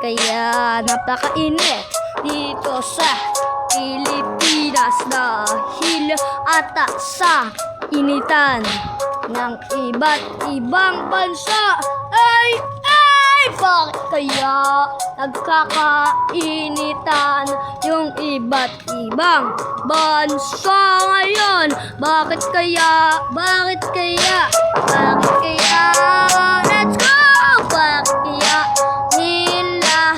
kaya napakainit dito sa Pilipinas dahil ata sa initan ng iba't ibang bansa? Bakit kaya nagkakainitan yung iba't ibang bansa ngayon? Bakit kaya? Bakit kaya? Bakit kaya? Let's go! Bakit kaya nila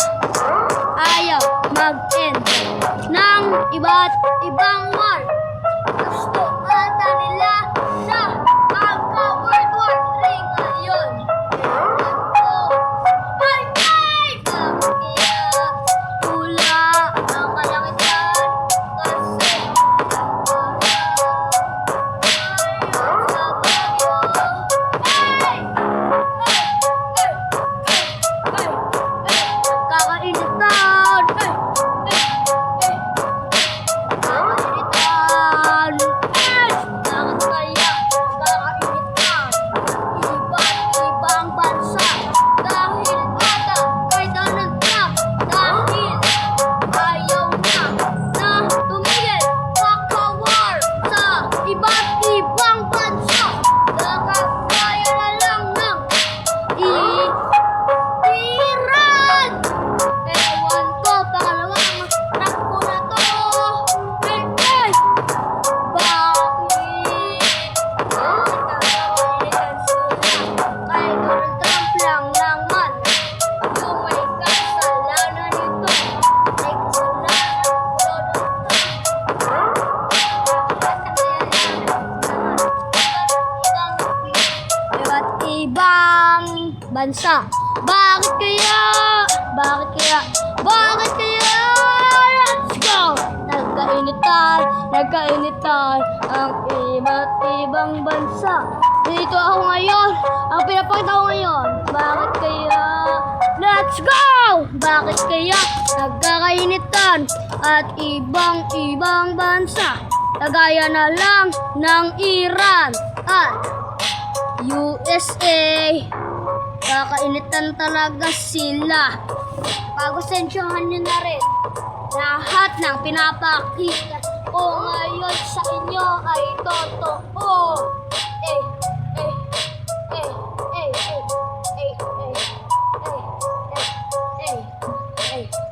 ayaw mag-end ng iba't ibang war? Gusto ata nila na magka-World War III ngayon. Ibang bansa. Bakit kaya? Bakit kaya? Bakit kaya? Let's go! Nagkainitan ang iba't ibang bansa. Dito ako ngayon. Ang pinapakita ko ngayon. Bakit kaya? Let's go! Bakit kaya nagkakainitan at ibang bansa? Kagaya na lang ng Iran at USA. Kakainitan talaga sila. Pagusensyahan nyo na rin. Lahat ng pinapakita ko ngayon sa inyo ay totoo. Hey.